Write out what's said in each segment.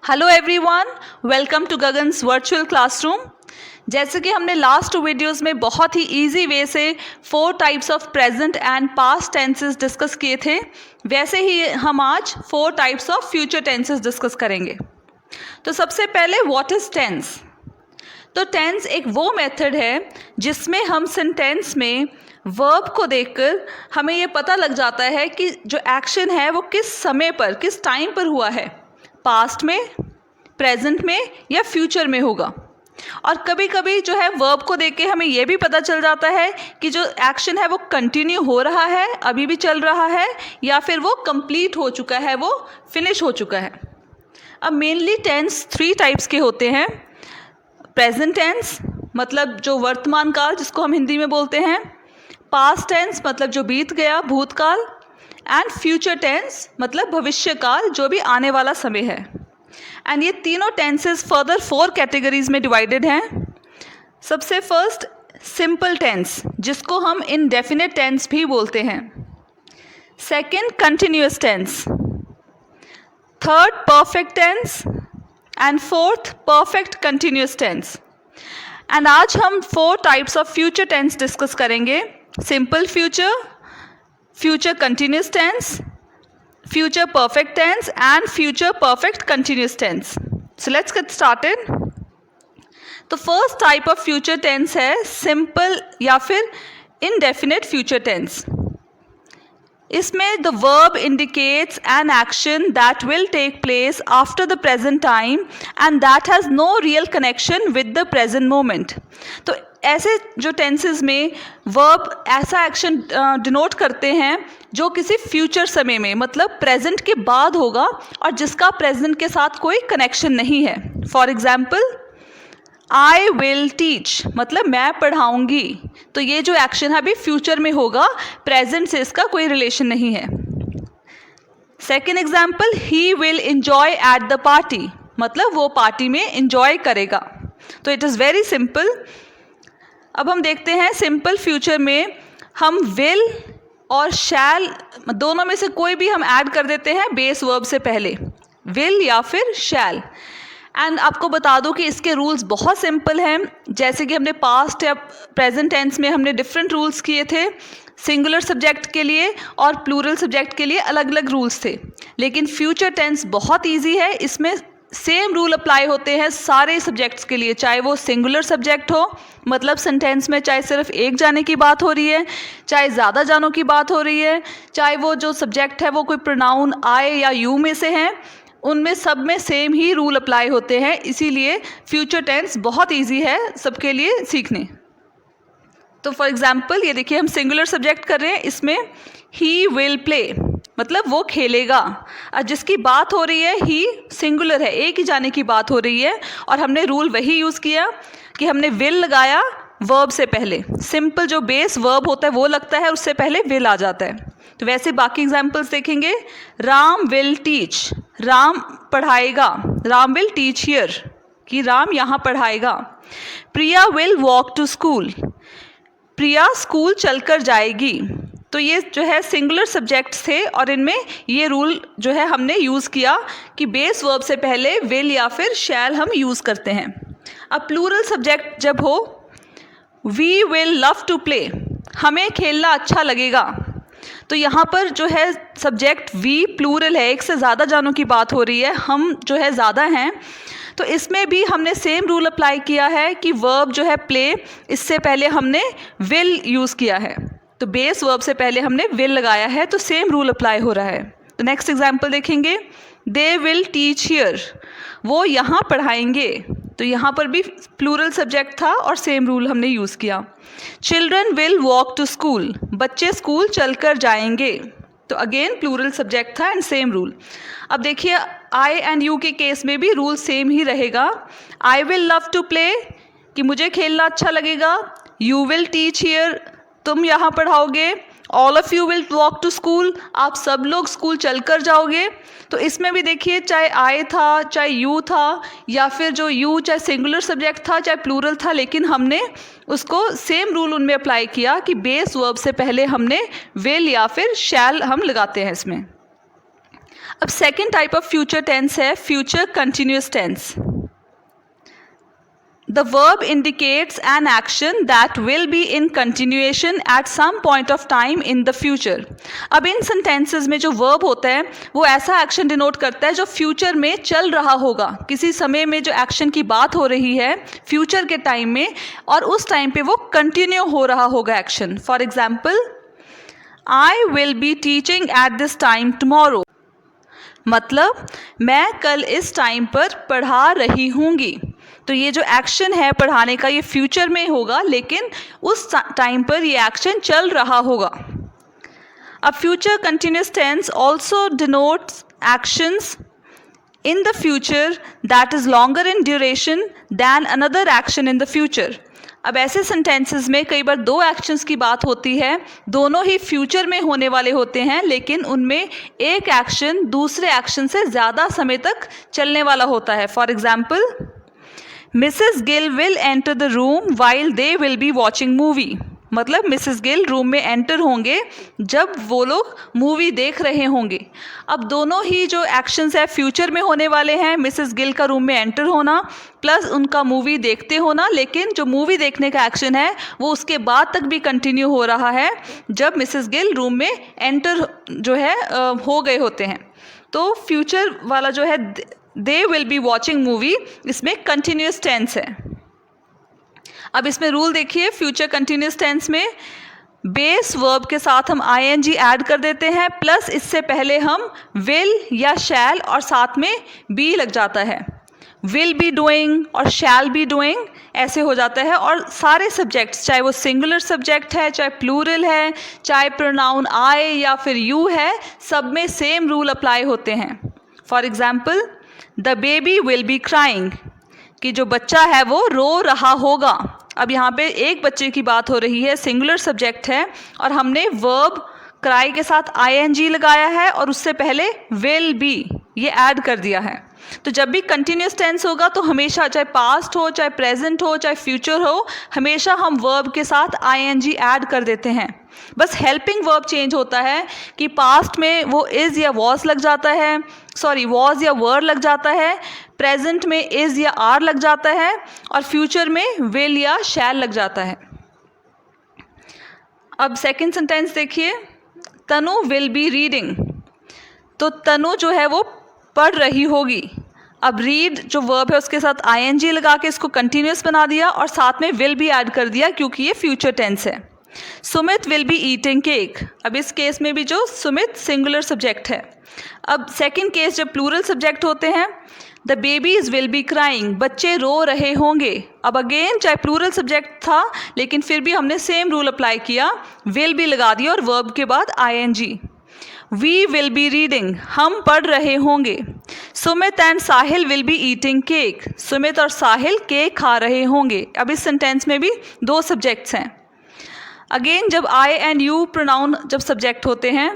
Hello everyone, welcome to Gagan's virtual classroom. जैसे कि हमने लास्ट वीडियोस में बहुत ही इजी वे से 4 types of present and past tenses discuss किए थे, वैसे ही हम आज 4 types of future tenses discuss करेंगे। तो सबसे पहले व्हाट इज़ टेंस। तो टेंस एक वो मेथड है जिसमें हम सेंटेंस में वर्ब को देखकर हमें ये पता लग जाता है कि जो एक्शन है वो किस समय पर, किस टाइम पर हुआ है, पास्ट में, प्रेजेंट में या फ्यूचर में होगा। और कभी कभी जो है वर्ब को देख के हमें यह भी पता चल जाता है कि जो एक्शन है वो कंटिन्यू हो रहा है, अभी भी चल रहा है, या फिर वो कंप्लीट हो चुका है, वो फिनिश हो चुका है। अब मेनली टेंस 3 टाइप्स के होते हैं। प्रेजेंट टेंस मतलब जो वर्तमान काल जिसको हम हिंदी में बोलते हैं, पास्ट टेंस मतलब जो बीत गया, भूतकाल, एंड फ्यूचर टेंस मतलब भविष्य काल, जो भी आने वाला समय है। एंड ये तीनों टेंसेस फर्दर 4 कैटेगरीज में डिवाइडेड हैं। सबसे फर्स्ट सिंपल टेंस जिसको हम इनडेफिनिट टेंस भी बोलते हैं। Second continuous tense, third perfect tense and fourth perfect continuous tense. And आज हम 4 types of future tense discuss करेंगे। Simple future, future continuous tense, future perfect tense and future perfect continuous tense. So let's get started. तो first type of future tense है simple या फिर indefinite future tense. इसमें the verb indicates an action that will take place after the present time and that has no real connection with the present moment. तो ऐसे जो tenses में verb ऐसा action denote करते हैं जो किसी फ्यूचर समय में मतलब प्रेजेंट के बाद होगा और जिसका प्रेजेंट के साथ कोई कनेक्शन नहीं है। For example, I will teach मतलब मैं पढ़ाऊंगी, तो ये जो एक्शन है अभी फ्यूचर में होगा, प्रेजेंट से इसका कोई रिलेशन नहीं है। Second example, he will enjoy at the party मतलब वो पार्टी में इंजॉय करेगा। तो इट इज़ वेरी सिंपल। अब हम देखते हैं सिंपल फ्यूचर में हम विल और शैल दोनों में से कोई भी हम ऐड कर देते हैं बेस वर्ब से पहले, विल या फिर शैल। एंड आपको बता दूं कि इसके रूल्स बहुत सिंपल हैं। जैसे कि हमने पास्ट या प्रेजेंट टेंस में हमने डिफरेंट रूल्स किए थे, सिंगुलर सब्जेक्ट के लिए और प्लूरल सब्जेक्ट के लिए अलग अलग रूल्स थे। लेकिन फ्यूचर टेंस बहुत ईजी है, इसमें सेम रूल अप्लाई होते हैं सारे सब्जेक्ट्स के लिए, चाहे वो सिंगुलर सब्जेक्ट हो मतलब सेंटेंस में चाहे सिर्फ एक जाने की बात हो रही है, चाहे ज़्यादा जानों की बात हो रही है, चाहे वो जो सब्जेक्ट है वो कोई प्रोनाउन आई या यू में से हैं, उनमें सब में सेम ही रूल अप्लाई होते हैं। इसीलिए फ्यूचर टेंस बहुत ईजी है सबके लिए सीखने। तो फॉर एग्जाम्पल ये देखिए, हम सिंगुलर सब्जेक्ट कर रहे हैं, इसमें ही विल प्ले मतलब वो खेलेगा। और जिसकी बात हो रही है ही सिंगुलर है, एक ही जाने की बात हो रही है, और हमने रूल वही यूज़ किया कि हमने विल लगाया वर्ब से पहले। सिंपल जो बेस वर्ब होता है वो लगता है, उससे पहले विल आ जाता है। तो वैसे बाकी एग्जाम्पल्स देखेंगे। राम विल टीच, राम पढ़ाएगा, राम विल टीच हियर कि राम यहाँ पढ़ाएगा। Priya will walk to school, Priya school चलकर जाएगी। तो ये जो है सिंगुलर सब्जेक्ट्स थे और इनमें ये रूल जो है हमने यूज़ किया कि बेस वर्ब से पहले विल या फिर शैल हम यूज़ करते हैं। अब प्लूरल सब्जेक्ट जब हो, we will love to play हमें खेलना अच्छा लगेगा। तो यहाँ पर जो है सब्जेक्ट वी प्लूरल है, एक से ज़्यादा जानों की बात हो रही है, हम जो है ज़्यादा हैं, तो इसमें भी हमने सेम रूल अप्लाई किया है कि वर्ब जो है प्ले, इससे पहले हमने विल यूज़ किया है। तो बेस वर्ब से पहले हमने विल लगाया है, तो सेम रूल अप्लाई हो रहा है। तो नेक्स्ट एग्जाम्पल देखेंगे, दे विल टीच हियर वो यहाँ पढ़ाएंगे। तो यहाँ पर भी प्लूरल सब्जेक्ट था और सेम रूल हमने यूज़ किया। Children will walk to school बच्चे स्कूल चलकर जाएंगे। तो अगेन प्लूरल सब्जेक्ट था एंड सेम रूल। अब देखिए आई एंड यू के केस में भी रूल सेम ही रहेगा। I will love to play कि मुझे खेलना अच्छा लगेगा, यू विल टीच हियर तुम यहाँ पढ़ाओगे, all of you will walk to school आप सब लोग स्कूल चलकर जाओगे। तो इसमें भी देखिए चाहे आई था, चाहे यू था, या फिर जो यू चाहे सिंगुलर सब्जेक्ट था चाहे प्लूरल था, लेकिन हमने उसको सेम रूल उनमें अप्लाई किया कि बेस वर्ब से पहले हमने विल या फिर शैल हम लगाते हैं इसमें। अब second type of future tense है future continuous tense. The verb indicates an action that will be in continuation at some point of time in the future. अब इन sentences में जो verb होता है वो ऐसा action denote करता है जो future में चल रहा होगा. किसी समय में जो action की बात हो रही है future के time में, और उस time पे वो continue हो रहा होगा action. For example, I will be teaching at this time tomorrow. मतलब मैं कल इस टाइम पर पढ़ा रही हूँगी. तो ये जो एक्शन है पढ़ाने का ये फ्यूचर में होगा, लेकिन उस टाइम पर ये एक्शन चल रहा होगा. अब future continuous tense also denotes actions in the future that is longer in duration than another action in the future. अब ऐसे सेंटेंसेस में कई बार दो एक्शंस की बात होती है, दोनों ही फ्यूचर में होने वाले होते हैं, लेकिन उनमें एक एक्शन दूसरे एक्शन से ज़्यादा समय तक चलने वाला होता है. For example, Mrs Gill will enter the room while they will be watching movie. मतलब मिसेस गिल रूम में एंटर होंगे जब वो लोग मूवी देख रहे होंगे. अब दोनों ही जो एक्शंस है फ्यूचर में होने वाले हैं, मिसेस गिल का रूम में एंटर होना प्लस उनका मूवी देखते होना, लेकिन जो मूवी देखने का एक्शन है वो उसके बाद तक भी कंटिन्यू हो रहा है जब मिसेस गिल रूम में एंटर जो है हो गए होते हैं. तो फ्यूचर वाला जो है they will be watching movie, इसमें कंटिन्यूस टेंस है. अब इसमें रूल देखिए, फ्यूचर कंटिन्यूस टेंस में बेस वर्ब के साथ हम आईएनजी ऐड कर देते हैं, प्लस इससे पहले हम विल या शैल और साथ में बी लग जाता है. विल बी डूइंग और शैल बी डूइंग ऐसे हो जाता है. और सारे सब्जेक्ट्स, चाहे वो सिंगुलर सब्जेक्ट है, चाहे प्लूरल है, चाहे प्रोनाउन आई या फिर यू है, सब में सेम रूल अप्लाई होते हैं. For example, the baby will be crying, कि जो बच्चा है वो रो रहा होगा. अब यहाँ पे एक बच्चे की बात हो रही है, सिंगुलर सब्जेक्ट है, और हमने वर्ब क्राई के साथ आईएनजी लगाया है और उससे पहले विल बी ये ऐड कर दिया है. तो जब भी कंटिन्यूस टेंस होगा तो हमेशा, चाहे पास्ट हो, चाहे प्रेजेंट हो, चाहे फ्यूचर हो, हमेशा हम वर्ब के साथ आईएनजी ऐड कर देते हैं. बस हेल्पिंग वर्ब चेंज होता है कि पास्ट में वो इज़ या वॉज लग जाता है, वॉज या वर लग जाता है, प्रेजेंट में इज़ या आर लग जाता है, और फ्यूचर में विल या शैल लग जाता है. अब सेकंड सेंटेंस देखिए, तनु विल बी रीडिंग. तो तनु जो है वो पढ़ रही होगी. अब रीड जो वर्ब है उसके साथ आईएनजी लगा के इसको कंटिन्यूस बना दिया और साथ में विल भी ऐड कर दिया क्योंकि ये फ्यूचर टेंस है. Sumit will be eating cake. अब इस केस में भी जो सुमित सिंगुलर सब्जेक्ट है. अब सेकंड केस जब प्लूरल सब्जेक्ट होते हैं, the babies will be crying, बच्चे रो रहे होंगे. अब अगेन चाहे प्लूरल सब्जेक्ट था लेकिन फिर भी हमने सेम रूल अप्लाई किया, विल भी लगा दिया और वर्ब के बाद ING. We will be reading, हम पढ़ रहे होंगे. Sumit and Sahil will be eating cake, Sumit और साहिल केक खा रहे होंगे. अब इस सेंटेंस में भी दो सब्जेक्ट्स हैं. अगेन जब आई एंड यू प्रोनाउन जब सब्जेक्ट होते हैं,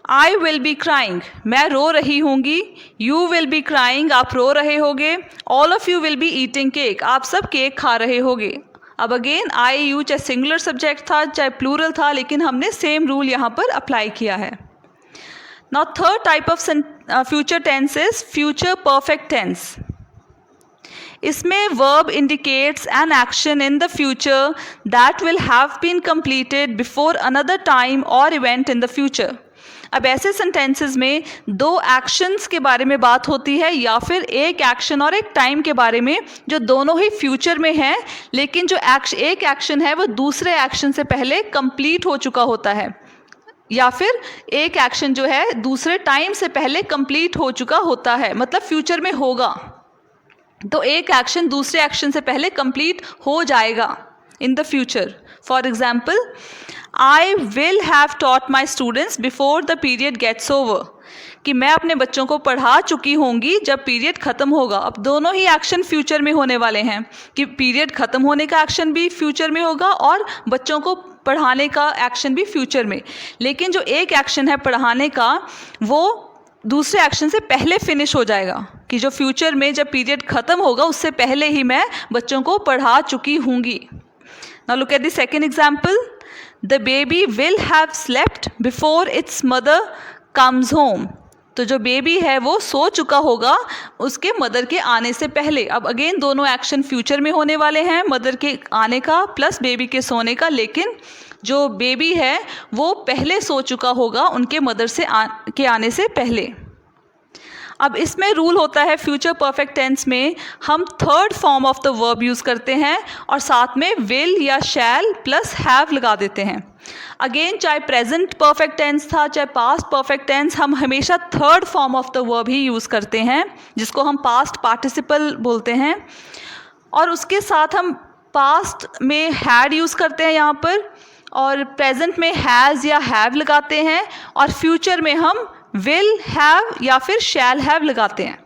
आई विल बी क्राइंग, मैं रो रही होंगी. यू विल बी क्राइंग, आप रो रहे होगे. All of you will be eating cake, आप सब केक खा रहे होगे. अब अगेन आई यू चाहे सिंगुलर सब्जेक्ट था चाहे प्लूरल था, लेकिन हमने सेम रूल यहाँ पर अप्लाई किया है. Now third type of future tense is future perfect tense. इसमें verb indicates an action in the future that will have been completed before another time or event in the future. अब ऐसे sentences में दो actions के बारे में बात होती है या फिर एक action और एक time के बारे में जो दोनों ही future में है, लेकिन जो एक action है वो दूसरे action से पहले complete हो चुका होता है, या फिर एक एक्शन जो है दूसरे टाइम से पहले कंप्लीट हो चुका होता है, मतलब फ्यूचर में होगा. तो एक एक्शन दूसरे एक्शन से पहले कंप्लीट हो जाएगा in the future. For example, I will have taught my students before the period gets over, कि मैं अपने बच्चों को पढ़ा चुकी होंगी जब पीरियड ख़त्म होगा. अब दोनों ही एक्शन फ्यूचर में होने वाले हैं कि पीरियड ख़त्म होने का एक्शन भी फ्यूचर में होगा और बच्चों को पढ़ाने का एक्शन भी फ्यूचर में. लेकिन जो एक एक्शन है पढ़ाने का वो दूसरे एक्शन से पहले फिनिश हो जाएगा, कि जो फ्यूचर में जब पीरियड ख़त्म होगा उससे पहले ही मैं बच्चों को पढ़ा चुकी होंगी. Now look at the second example, the baby will have slept before it's mother comes home. तो जो बेबी है वो सो चुका होगा उसके मदर के आने से पहले। अब अगेन दोनों एक्शन फ्यूचर में होने वाले हैं, मदर के आने का प्लस बेबी के सोने का, लेकिन जो बेबी है वो पहले सो चुका होगा उनके मदर के आने से पहले। अब इसमें रूल होता है फ्यूचर परफेक्ट टेंस में हम third form of the verb use करते हैं और साथ में विल या शैल प्लस हैव लगा देते हैं। अगेन चाहे प्रेजेंट परफेक्ट टेंस था चाहे पास्ट परफेक्ट टेंस, हम हमेशा third form of the verb he use करते हैं जिसको हम पास्ट पार्टिसिपल बोलते हैं। और उसके साथ हम पास्ट में हैड यूज़ करते हैं यहाँ पर, और प्रेजेंट में हैज़ या हैव लगाते हैं, और फ्यूचर में हम विल हैव या फिर शैल हैव लगाते हैं।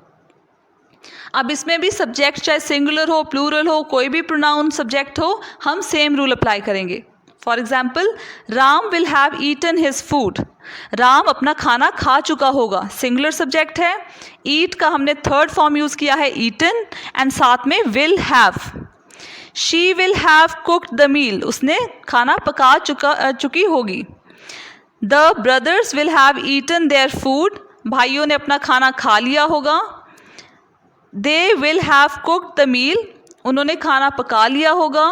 अब इसमें भी सब्जेक्ट चाहे सिंगुलर हो प्लूरल हो कोई भी प्रोनाउन सब्जेक्ट हो, हम सेम रूल अप्लाई करेंगे। For example, Ram will have eaten his food. Ram अपना खाना खा चुका होगा, सिंगुलर सब्जेक्ट है। ईट का हमने थर्ड फॉर्म यूज़ किया है ईटन, एंड साथ में will have. She will have cooked the meal, उसने खाना पका चुकी होगी। The brothers will have eaten their food, भाइयों ने अपना खाना खा लिया होगा। They will have cooked the meal, उन्होंने खाना पका लिया होगा।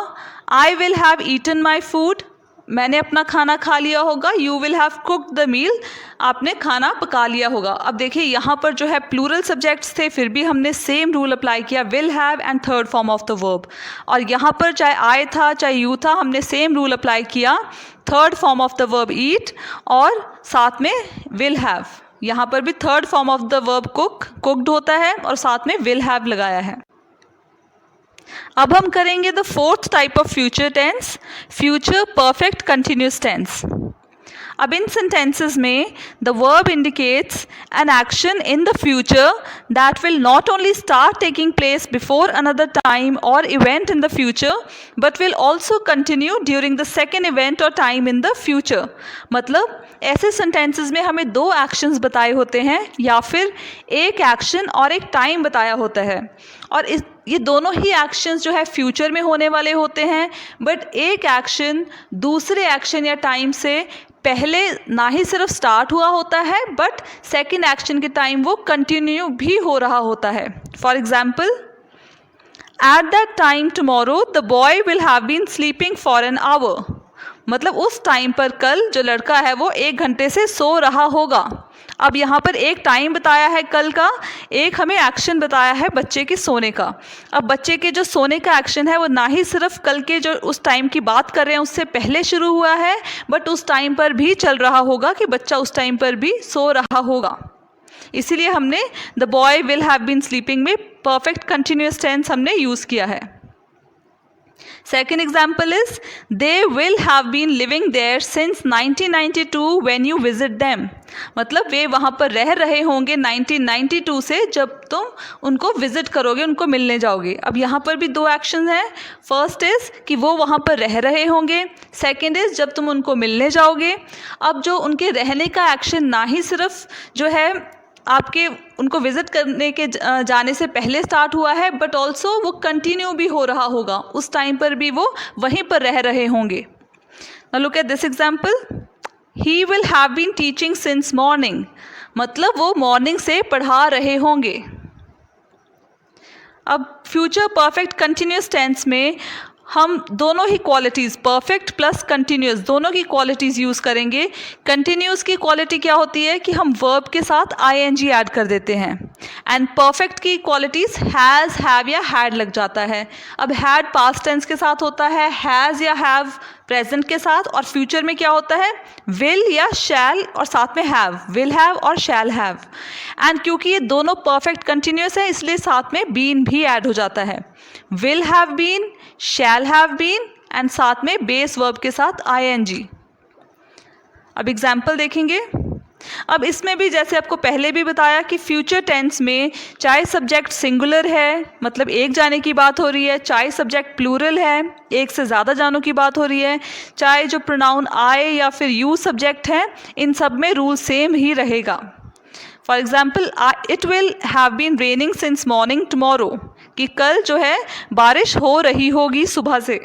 I will have eaten my food, मैंने अपना खाना खा लिया होगा। You will have cooked the meal, आपने खाना पका लिया होगा। अब देखिए यहाँ पर जो है प्लूरल सब्जेक्ट्स थे, फिर भी हमने सेम रूल अप्लाई किया, will have and third form of the verb. और यहाँ पर चाहे आई था चाहे यू था, हमने सेम रूल अप्लाई किया, third form of the verb eat और साथ में विल हैव। यहाँ पर भी third form of the verb cooked होता है और साथ में विल हैव लगाया है। अब हम करेंगे the fourth type of future tense, future perfect continuous tense. अब इन सेंटेंसेस में the verb indicates an action in the future that will not only start taking place before another time or event in the future but will also continue during the second event or time in the future. मतलब ऐसे sentences में हमें दो actions बताए होते हैं या फिर एक एक्शन और एक टाइम बताया होता है, और ये दोनों ही एक्शंस जो है फ्यूचर में होने वाले होते हैं, बट एक एक्शन दूसरे एक्शन या टाइम से पहले ना ही सिर्फ स्टार्ट हुआ होता है बट सेकेंड एक्शन के टाइम वो कंटिन्यू भी हो रहा होता है। For example, at that time tomorrow the boy will have been sleeping for an hour. मतलब उस टाइम पर कल जो लड़का है वो 1 घंटे से सो रहा होगा। अब यहाँ पर एक टाइम बताया है कल का, एक हमें एक्शन बताया है बच्चे के सोने का। अब बच्चे के जो सोने का एक्शन है वो ना ही सिर्फ कल के जो उस टाइम की बात कर रहे हैं उससे पहले शुरू हुआ है, बट उस टाइम पर भी चल रहा होगा कि बच्चा उस टाइम पर भी सो रहा होगा। इसीलिए हमने the boy will have been sleeping में परफेक्ट कंटिन्यूअस टेंस हमने यूज़ किया है। Second example is they will have been living there since 1992 when you visit them। मतलब वे वहाँ पर रह रहे होंगे 1992 से जब तुम उनको विजिट करोगे, उनको मिलने जाओगे। अब यहाँ पर भी दो एक्शन हैं। फर्स्ट इज़ कि वो वहाँ पर रह रहे होंगे, सेकेंड इज़ जब तुम उनको मिलने जाओगे। अब जो उनके रहने का एक्शन ना ही सिर्फ जो है आपके उनको विज़िट करने के जाने से पहले स्टार्ट हुआ है बट ऑल्सो वो कंटिन्यू भी हो रहा होगा, उस टाइम पर भी वो वहीं पर रह रहे होंगे। Now look at this example, he will have been teaching since morning. मतलब वो मॉर्निंग से पढ़ा रहे होंगे। अब फ्यूचर परफेक्ट कंटिन्यूस टेंस में हम दोनों ही क्वालिटीज़ परफेक्ट प्लस कंटिन्यूस दोनों की क्वालिटीज़ यूज़ करेंगे। कंटिन्यूस की क्वालिटी क्या होती है कि हम वर्ब के साथ आईएनजी ऐड कर देते हैं, एंड परफेक्ट की क्वालिटीज़ हैज़ हैव या हैड लग जाता है। अब हैड पास्ट टेंस के साथ होता है, हैज़ या हैव प्रेजेंट के साथ, और फ्यूचर में क्या होता है विल या शैल और साथ में हैव, विल हैव और शैल हैव। एंड क्योंकि ये दोनों परफेक्ट कंटिन्यूस है इसलिए साथ में बीन भी ऐड हो जाता है। Will have been, shall have been and साथ में बेस वर्ब के साथ आईएनजी। अब एग्जाम्पल देखेंगे। अब इसमें भी जैसे आपको पहले भी बताया कि फ्यूचर टेंस में चाहे सब्जेक्ट सिंगुलर है मतलब एक जाने की बात हो रही है, चाहे सब्जेक्ट प्लूरल है एक से ज़्यादा जानों की बात हो रही है, चाहे जो प्रोनाउन आई या फिर यू सब्जेक्ट है, इन सब में रूल सेम ही रहेगा। For example, it will have been raining since morning tomorrow, कि कल जो है बारिश हो रही होगी सुबह से।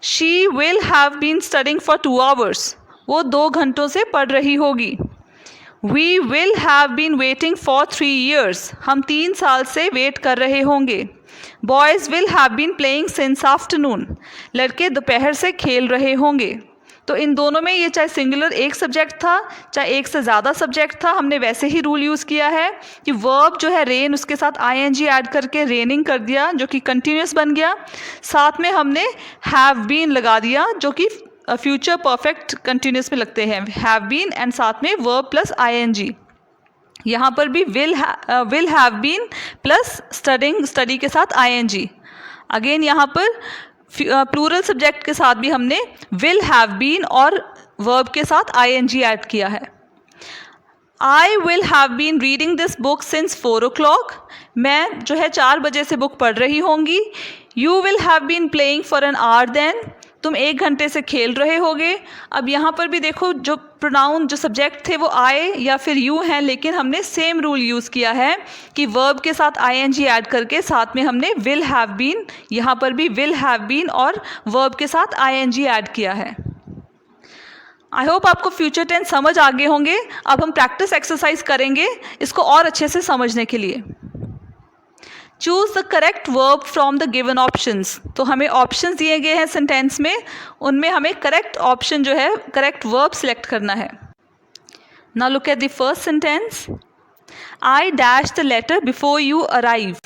She will have been studying for 2 hours, वो 2 घंटों से पढ़ रही होगी। We will have been waiting for 3 years. हम 3 साल से वेट कर रहे होंगे. Boys will have been playing since afternoon. लड़के दोपहर से खेल रहे होंगे. तो इन दोनों में ये चाहे सिंगुलर एक सब्जेक्ट था चाहे एक से ज़्यादा सब्जेक्ट था, हमने वैसे ही रूल यूज़ किया है कि वर्ब जो है रेन उसके साथ आईएनजी ऐड करके रेनिंग कर दिया जो कि कंटिन्यूस बन गया. साथ में हमने हैव बीन लगा दिया जो कि फ्यूचर परफेक्ट कंटिन्यूस में लगते हैं. हैव बीन एंड साथ में वर्ब प्लस आईएनजी. यहाँ पर भी will have been plus study के साथ आईएनजी. अगेन यहाँ पर प्लूरल सब्जेक्ट के साथ भी हमने विल हैव बीन और वर्ब के साथ आईएनजी ऐड किया है. I will have been reading this book since 4 o'clock. मैं जो है 4 बजे से बुक पढ़ रही होंगी. You will have been playing for an hour then. तुम 1 घंटे से खेल रहे होगे. अब यहाँ पर भी देखो जो प्रोनाउन जो सब्जेक्ट थे वो आए या फिर यू हैं, लेकिन हमने सेम रूल यूज़ किया है कि वर्ब के साथ आईएनजी ऐड करके साथ में हमने विल हैव बीन, यहाँ पर भी विल हैव बीन और वर्ब के साथ आईएनजी ऐड किया है. आई होप आपको फ्यूचर टेंस समझ आ गए होंगे. अब हम प्रैक्टिस एक्सरसाइज करेंगे इसको और अच्छे से समझने के लिए. Choose the correct verb from the given options. तो हमें ऑप्शंस दिए गए हैं सेंटेंस में, उनमें हमें करेक्ट ऑप्शन जो है करेक्ट वर्ब सिलेक्ट करना है. Now look at the first sentence. I dash the letter before you arrive.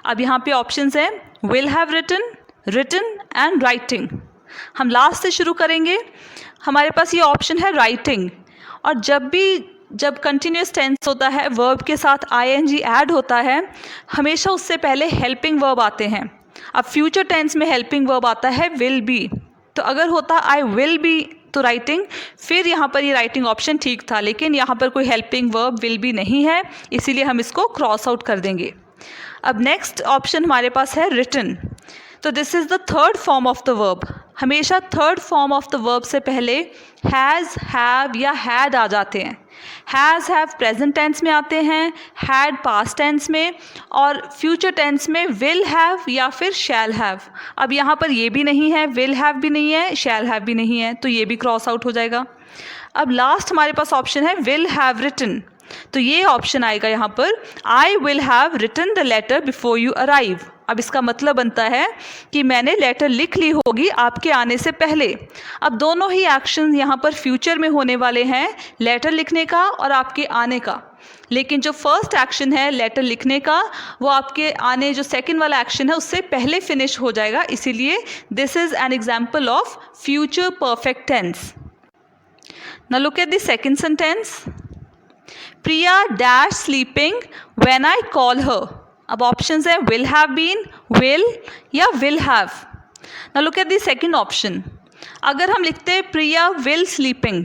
अब यहाँ पे ऑप्शंस हैं will have written, written and writing. हम लास्ट से शुरू करेंगे. हमारे पास ये ऑप्शन है राइटिंग. और जब कंटिन्यूस टेंस होता है वर्ब के साथ आईएनजी ऐड होता है हमेशा उससे पहले हेल्पिंग वर्ब आते हैं. अब फ्यूचर टेंस में हेल्पिंग वर्ब आता है विल बी. तो अगर होता आई विल बी तो राइटिंग, फिर यहाँ पर ये राइटिंग ऑप्शन ठीक था, लेकिन यहाँ पर कोई हेल्पिंग वर्ब विल बी नहीं है, इसीलिए हम इसको क्रॉस आउट कर देंगे. अब नेक्स्ट ऑप्शन हमारे पास है रिटन. तो this is the third form of the verb. हमेशा third form of the verb से पहले हैज़, हैव या हैड आ जाते हैं. हैज़ हैव प्रेजेंट टेंस में आते हैं, हैड पास्ट टेंस में, और फ्यूचर टेंस में विल हैव या फिर शैल हैव. अब यहाँ पर ये भी नहीं है, विल हैव भी नहीं है, शैल हैव भी नहीं है, तो ये भी क्रॉस आउट हो जाएगा. अब लास्ट हमारे पास ऑप्शन है विल हैव रिटन. तो ये ऑप्शन आएगा यहाँ पर I will have written the letter before you arrive. अब इसका मतलब बनता है कि मैंने लेटर लिख ली होगी आपके आने से पहले. अब दोनों ही एक्शन यहाँ पर फ्यूचर में होने वाले हैं, लेटर लिखने का और आपके आने का. लेकिन जो फर्स्ट एक्शन है लेटर लिखने का वो आपके आने जो सेकंड वाला एक्शन है उससे पहले फिनिश हो जाएगा. इसीलिए this is an example of future perfect tense. Now look at the second sentence. Priya dash sleeping when I call her. अब ऑप्शंस है विल हैव बीन, विल या will have. Now look at the second option. अगर हम लिखते प्रिया will sleeping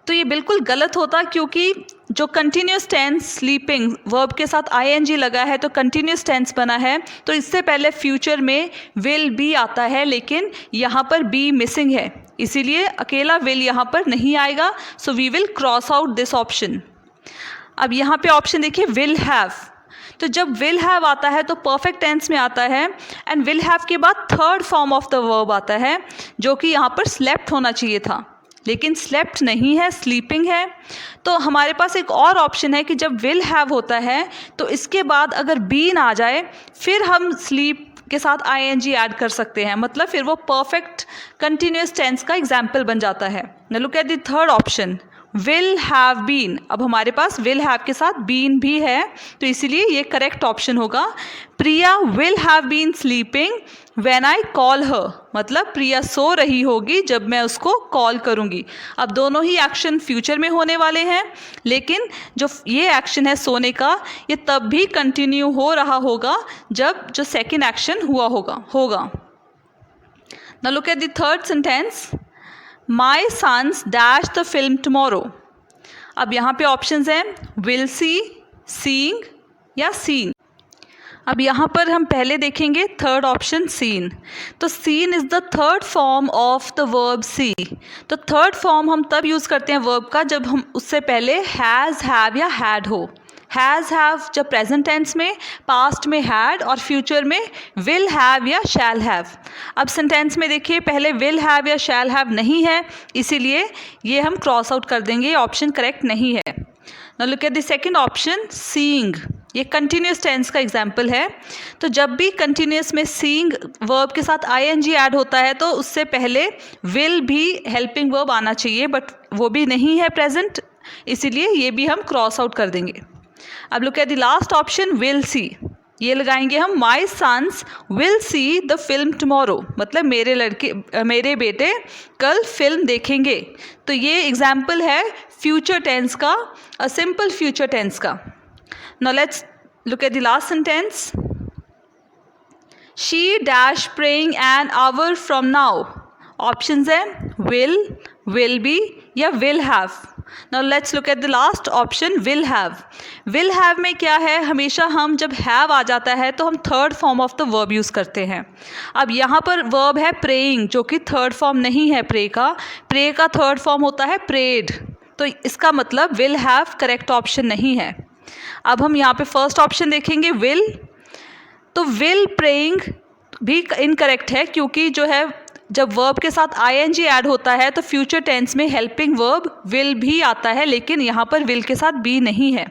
तो ये बिल्कुल गलत होता, क्योंकि जो कंटिन्यूस टेंस स्लीपिंग वर्ब के साथ आईएनजी लगा है तो कंटिन्यूस टेंस बना है, तो इससे पहले फ्यूचर में विल बी आता है, लेकिन यहाँ पर बी मिसिंग है, इसीलिए अकेला विल यहाँ पर नहीं आएगा. So we will cross out this option. अब यहाँ पे ऑप्शन देखिए विल हैव. तो जब विल हैव आता है तो परफेक्ट टेंस में आता है, एंड विल हैव के बाद third form of the verb आता है जो कि यहाँ पर स्लेप्ट होना चाहिए था, लेकिन स्लेप्ट नहीं है, स्लीपिंग है. तो हमारे पास एक और ऑप्शन है कि जब विल हैव होता है तो इसके बाद अगर बीन आ जाए फिर हम स्लीप के साथ आईएनजी ऐड कर सकते हैं, मतलब फिर वो परफेक्ट कंटिन्यूस टेंस का एग्जाम्पल बन जाता है. Now look at the third option will have been. अब हमारे पास विल हैव के साथ बीन भी है, तो इसीलिए ये करेक्ट ऑप्शन होगा. Priya will have been sleeping when I call her, मतलब प्रिया सो रही होगी जब मैं उसको कॉल करूँगी. अब दोनों ही एक्शन फ्यूचर में होने वाले हैं, लेकिन जो ये एक्शन है सोने का ये तब भी कंटिन्यू हो रहा होगा जब जो सेकेंड एक्शन हुआ होगा. Now look at the third sentence. My sons dash the film tomorrow. अब यहाँ पे ऑप्शंस हैं विल सी, सीइंग या सीन. अब यहाँ पर हम पहले देखेंगे थर्ड ऑप्शन सीन. तो seen is the third form of the verb see. तो थर्ड फॉर्म हम तब यूज़ करते हैं वर्ब का जब हम उससे पहले हैज़, हैव या हैड हो. हैज़ हैव जब प्रेजेंट टेंस में, पास्ट में हैड और फ्यूचर में विल हैव या शैल हैव. अब सेंटेंस में देखिए पहले विल हैव या शैल हैव नहीं है, इसीलिए ये हम क्रॉस आउट कर देंगे, ऑप्शन करेक्ट नहीं है. Now look at the second option, seeing. ये कंटिन्यूस टेंस का एग्जाम्पल है। तो जब भी कंटिन्यूस में सीइंग वर्ब के साथ आईएनजी ऐड होता है तो उससे पहले विल भी हेल्पिंग वर्ब आना चाहिए, बट वो भी नहीं है प्रेजेंट, इसीलिए ये भी हम क्रॉस आउट कर देंगे। अब look at the last option, will see. ये लगाएंगे हम, my sons will see the film tomorrow, मतलब मेरे बेटे कल फिल्म देखेंगे। तो ये एग्जाम्पल है फ्यूचर टेंस का, अ सिंपल फ्यूचर टेंस का। Now let's look at the last sentence. She dash praying an hour from now. Options है will be या will have. Now let's look at the last option, will have. Will have में क्या है, हमेशा हम जब have आ जाता है तो हम third form of the verb use करते हैं। अब यहाँ पर वर्ब है praying, जो कि थर्ड फॉर्म नहीं है pray का थर्ड फॉर्म होता है prayed। तो इसका मतलब will have करेक्ट ऑप्शन नहीं है। अब हम यहाँ पे फर्स्ट ऑप्शन देखेंगे, विल। तो विल प्रेइंग भी इनकरेक्ट है, क्योंकि जो है जब वर्ब के साथ आईएनजी ऐड होता है तो फ्यूचर टेंस में हेल्पिंग वर्ब विल भी आता है, लेकिन यहाँ पर विल के साथ बी नहीं है।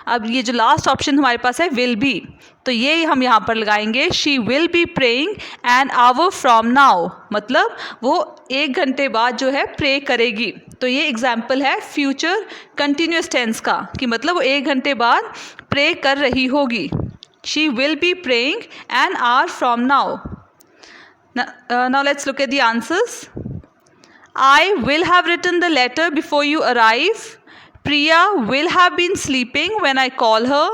अब ये जो लास्ट ऑप्शन हमारे पास है विल बी, तो ये हम यहाँ पर लगाएंगे, she will be praying an hour from now, मतलब वो 1 घंटे बाद जो है प्रे करेगी। तो ये एग्जाम्पल है फ्यूचर कंटिन्यूस टेंस का, कि मतलब वो 1 घंटे बाद प्रे कर रही होगी। She will be praying an hour from now. Now let's look at the answers. I will have written the letter before you arrive. Priya will have been sleeping when I call her.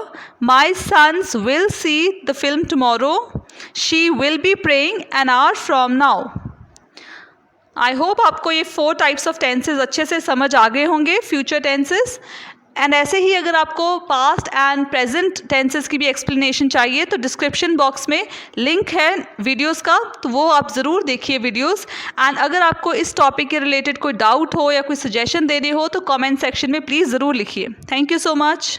My sons will see the film tomorrow. She will be praying an hour from now. I hope आपको ये 4 types of tenses अच्छे से समझ आ गए होंगे, future tenses. And ऐसे ही अगर आपको पास्ट एंड प्रेजेंट टेंसेस की भी एक्सप्लेनेशन चाहिए तो डिस्क्रिप्शन बॉक्स में लिंक है वीडियोस का, तो वो आप ज़रूर देखिए वीडियोस। एंड अगर आपको इस टॉपिक के रिलेटेड कोई डाउट हो या कोई सजेशन देने हो तो कमेंट सेक्शन में प्लीज़ ज़रूर लिखिए। Thank you so much.